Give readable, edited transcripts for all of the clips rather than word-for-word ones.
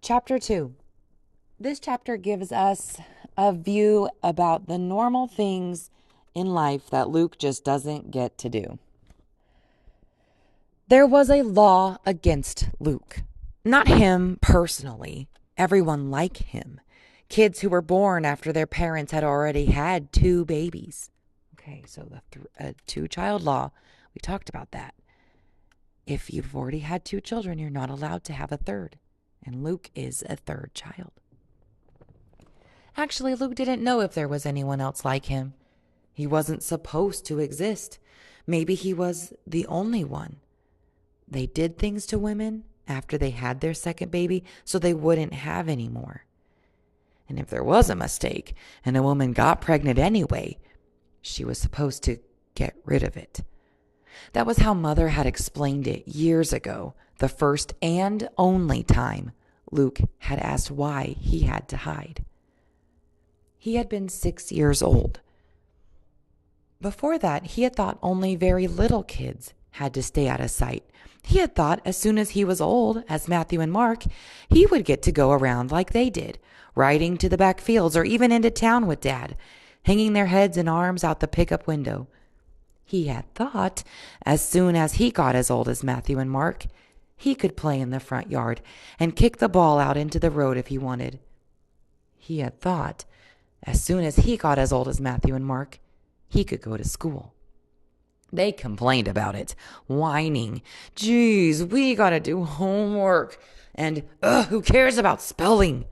Chapter 2. This chapter gives us a view about the normal things in life that Luke just doesn't get to do. There was a law against Luke. Not him personally, everyone like him. Kids who were born after their parents had already had 2 babies. Okay, so the 2-child law, we talked about that. If you've already had 2 children, you're not allowed to have a third. And Luke is a 3rd child. Actually, Luke didn't know if there was anyone else like him. He wasn't supposed to exist. Maybe he was the only one. They did things to women after they had their 2nd baby so they wouldn't have any more. And if there was a mistake and a woman got pregnant anyway, she was supposed to get rid of it. That was how Mother had explained it years ago, the first and only time Luke had asked why he had to hide. He had been 6 years old. Before that, he had thought only very little kids had to stay out of sight. He had thought as soon as he was old, as Matthew and Mark, he would get to go around like they did, riding to the back fields or even into town with Dad, hanging their heads and arms out the pickup window. He had thought as soon as he got as old as Matthew and Mark, he could play in the front yard and kick the ball out into the road if he wanted. He had thought as soon as he got as old as Matthew and Mark, he could go to school. They complained about it, whining, "Geez, we gotta do homework," and "Who cares about spelling?"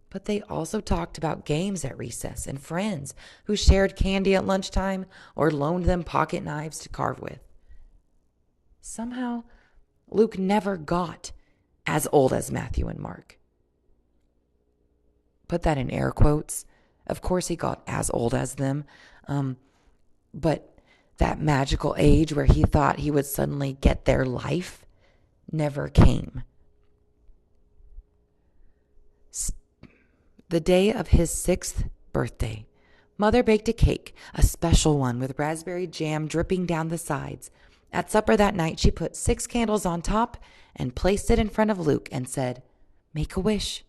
But they also talked about games at recess and friends who shared candy at lunchtime or loaned them pocket knives to carve with. Somehow, Luke never got as old as Matthew and Mark. Put that in air quotes. Of course he got as old as them, but that magical age where he thought he would suddenly get their life never came. The day of his 6th birthday, Mother baked a cake, a special one with raspberry jam dripping down the sides. At supper that night, she put 6 candles on top and placed it in front of Luke and said, "Make a wish."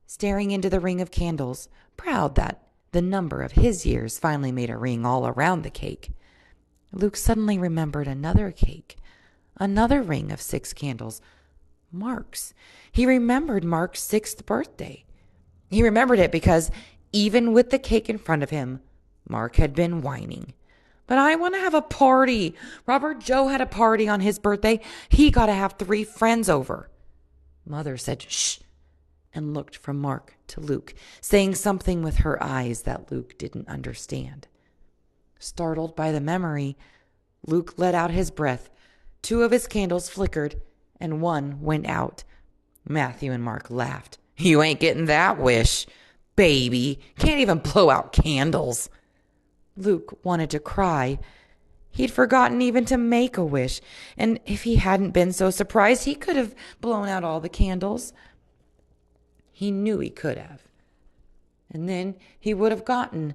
Staring into the ring of candles, proud that the number of his years finally made a ring all around the cake, Luke suddenly remembered another cake, another ring of 6 candles, Mark's. He remembered Mark's 6th birthday. He remembered it because even with the cake in front of him, Mark had been whining. "But I want to have a party. Robert Joe had a party on his birthday. He got to have 3 friends over." Mother said, "Shh," and looked from Mark to Luke, saying something with her eyes that Luke didn't understand. Startled by the memory, Luke let out his breath. 2 of his candles flickered, and 1 went out. Matthew and Mark laughed. "You ain't getting that wish. Baby, can't even blow out candles." Luke wanted to cry. He'd forgotten even to make a wish, and if he hadn't been so surprised, he could have blown out all the candles. He knew he could have. And then he would have gotten,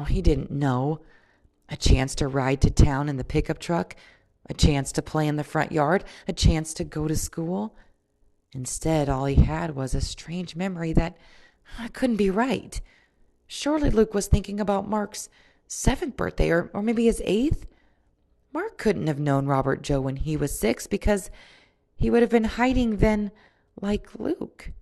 he didn't know, a chance to ride to town in the pickup truck, a chance to play in the front yard, a chance to go to school. Instead, all he had was a strange memory that couldn't be right. Surely Luke was thinking about Mark's 7th birthday, or maybe his 8th. Mark couldn't have known Robert Joe when he was 6 because he would have been hiding then like Luke.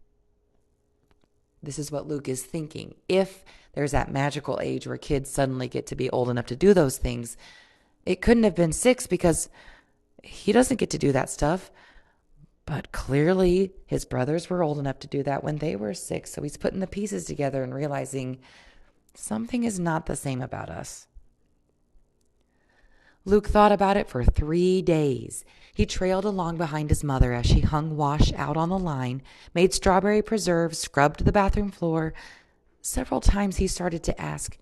This is what Luke is thinking. If there's that magical age where kids suddenly get to be old enough to do those things, it couldn't have been 6 because he doesn't get to do that stuff. But clearly his brothers were old enough to do that when they were 6. So he's putting the pieces together and realizing something is not the same about us. Luke thought about it for 3 days. He trailed along behind his mother as she hung wash out on the line, made strawberry preserves, scrubbed the bathroom floor. Several times he started to ask,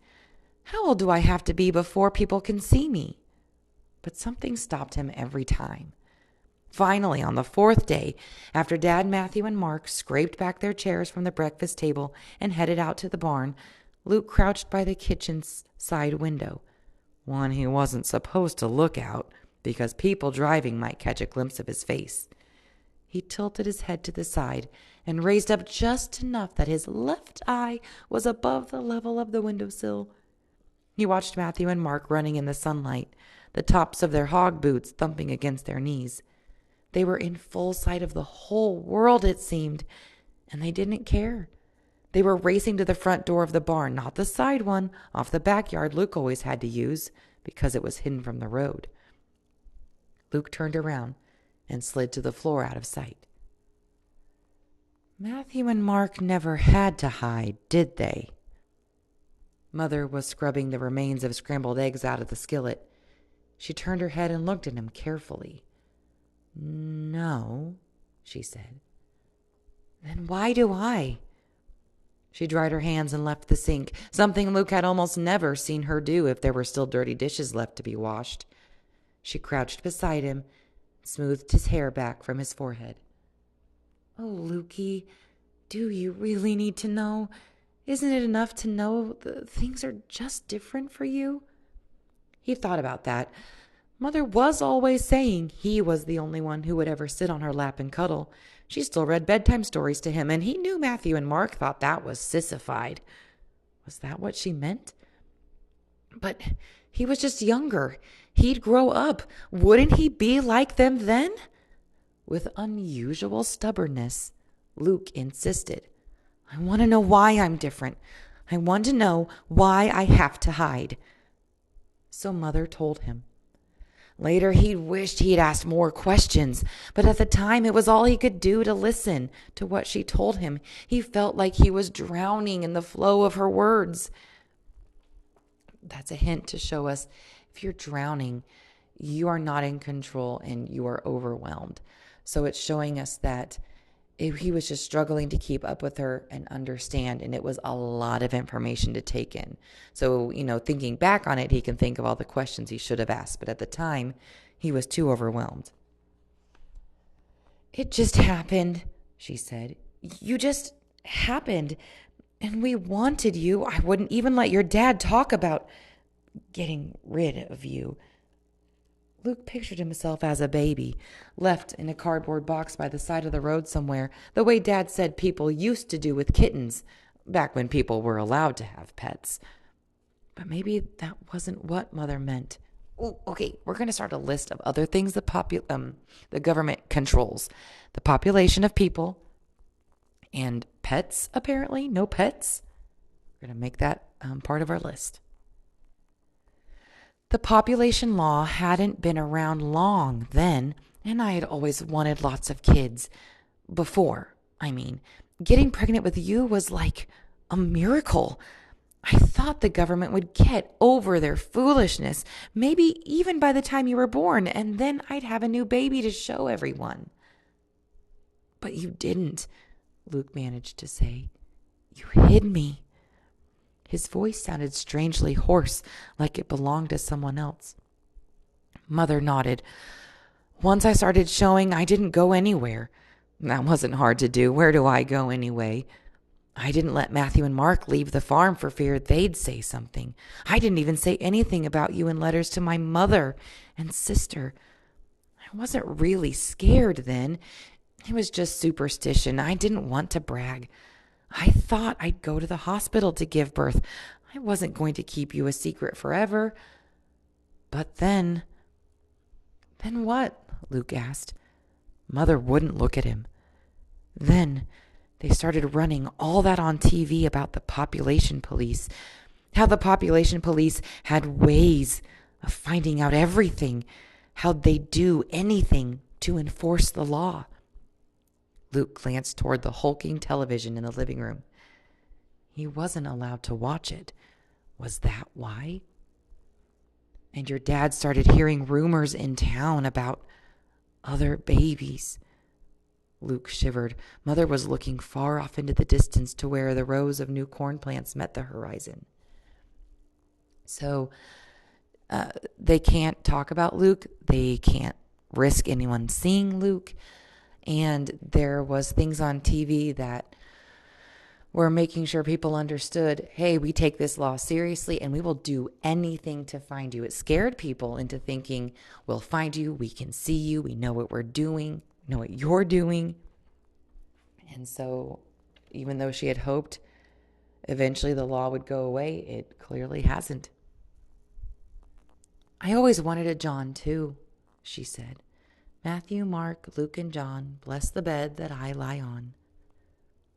"How old do I have to be before people can see me?" But something stopped him every time. Finally, on the 4th day, after Dad, Matthew, and Mark scraped back their chairs from the breakfast table and headed out to the barn, Luke crouched by the kitchen's side window, one he wasn't supposed to look out because people driving might catch a glimpse of his face. He tilted his head to the side and raised up just enough that his left eye was above the level of the windowsill. He watched Matthew and Mark running in the sunlight, the tops of their hog boots thumping against their knees. They were in full sight of the whole world, it seemed, and they didn't care. They were racing to the front door of the barn, not the side one, off the backyard Luke always had to use because it was hidden from the road. Luke turned around and slid to the floor out of sight. Matthew and Mark never had to hide, did they? Mother was scrubbing the remains of scrambled eggs out of the skillet. She turned her head and looked at him carefully. "No," she said. "Then why do I?" She dried her hands and left the sink, something Luke had almost never seen her do if there were still dirty dishes left to be washed. She crouched beside him, smoothed his hair back from his forehead. "Oh, Lukey, do you really need to know? Isn't it enough to know that things are just different for you?" He thought about that. Mother was always saying he was the only one who would ever sit on her lap and cuddle. She still read bedtime stories to him, and he knew Matthew and Mark thought that was sissified. Was that what she meant? But he was just younger. He'd grow up. Wouldn't he be like them then? With unusual stubbornness, Luke insisted. "I want to know why I'm different. I want to know why I have to hide." So Mother told him. Later, he wished he'd asked more questions, but at the time it was all he could do to listen to what she told him. He felt like he was drowning in the flow of her words. That's a hint to show us if you're drowning, you are not in control and you are overwhelmed. So it's showing us that he was just struggling to keep up with her and understand, and it was a lot of information to take in. So, thinking back on it, he can think of all the questions he should have asked, but at the time, he was too overwhelmed. "It just happened," she said. "You just happened, and we wanted you. I wouldn't even let your dad talk about getting rid of you." Luke pictured himself as a baby, left in a cardboard box by the side of the road somewhere, the way Dad said people used to do with kittens, back when people were allowed to have pets. But maybe that wasn't what Mother meant. Oh, okay, we're going to start a list of other things the government controls. The population of people and pets, apparently. No pets. We're going to make that part of our list. The population law hadn't been around long then, and I had always wanted lots of kids. Before, getting pregnant with you was like a miracle. I thought the government would get over their foolishness, maybe even by the time you were born, and then I'd have a new baby to show everyone. "But you didn't," Luke managed to say. "You hid me." His voice sounded strangely hoarse, like it belonged to someone else. Mother nodded. "Once I started showing, I didn't go anywhere. That wasn't hard to do. Where do I go anyway? I didn't let Matthew and Mark leave the farm for fear they'd say something. I didn't even say anything about you in letters to my mother and sister. I wasn't really scared then. It was just superstition. I didn't want to brag. I thought I'd go to the hospital to give birth. I wasn't going to keep you a secret forever." But then... "Then what?" Luke asked. Mother wouldn't look at him. "Then they started running all that on TV about the population police. How the population police had ways of finding out everything. How they'd do anything to enforce the law." Luke glanced toward the hulking television in the living room. He wasn't allowed to watch it. Was that why? "And your dad started hearing rumors in town about other babies." Luke shivered. Mother was looking far off into the distance to where the rows of new corn plants met the horizon. So they can't talk about Luke. They can't risk anyone seeing Luke. And there was things on TV that were making sure people understood, hey, we take this law seriously and we will do anything to find you. It scared people into thinking, we'll find you, we can see you, we know what we're doing. know what you're doing. And so even though she had hoped eventually the law would go away, it clearly hasn't. I always wanted a John too, she said. Matthew, Mark, Luke, and John, bless the bed that I lie on.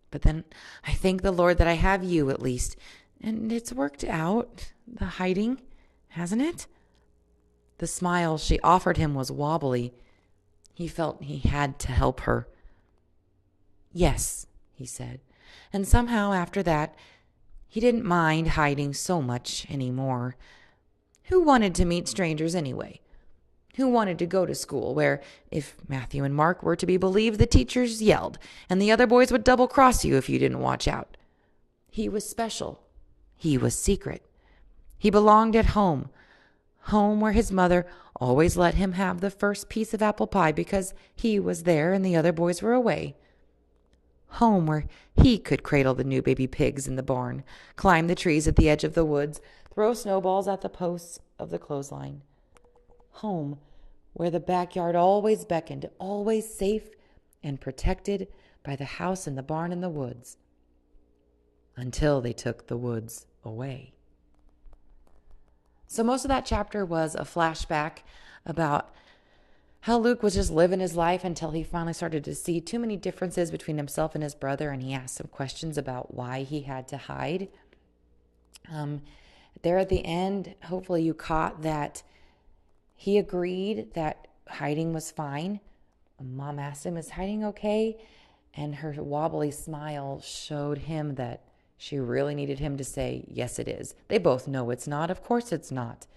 But then I thank the Lord that I have you at least. And it's worked out, the hiding, hasn't it? The smile she offered him was wobbly. He felt he had to help her. Yes, he said. And somehow after that, he didn't mind hiding so much anymore. Who wanted to meet strangers anyway? Who wanted to go to school where, if Matthew and Mark were to be believed, the teachers yelled, and the other boys would double-cross you if you didn't watch out? He was special. He was secret. He belonged at home. Home where his mother always let him have the first piece of apple pie because he was there and the other boys were away. Home where he could cradle the new baby pigs in the barn, climb the trees at the edge of the woods, throw snowballs at the posts of the clothesline. Home where the backyard always beckoned, always safe and protected by the house and the barn and the woods. Until they took the woods away. So most of that chapter was a flashback about how Luke was just living his life until he finally started to see too many differences between himself and his brother, and he asked some questions about why he had to hide. There at the end, hopefully you caught that he agreed that hiding was fine. Mom asked him, is hiding okay? And her wobbly smile showed him that she really needed him to say, yes, it is. They both know it's not. Of course it's not.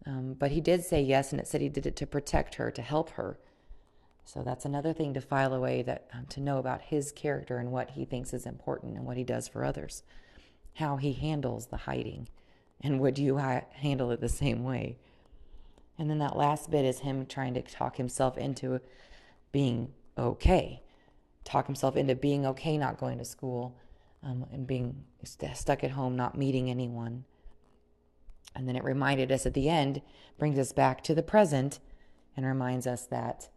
But he did say yes, and it said he did it to protect her, to help her. So that's another thing to file away, that to know about his character and what he thinks is important and what he does for others. How he handles the hiding. And would you handle it the same way? And then that last bit is him trying to talk himself into being okay. Talk himself into being okay not going to school and being stuck at home, not meeting anyone. And then it reminded us at the end, brings us back to the present and reminds us that,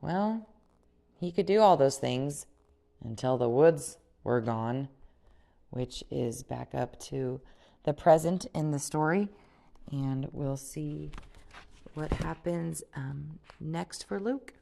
well, he could do all those things until the woods were gone, which is back up to the present in the story. And we'll see what happens next for Luke.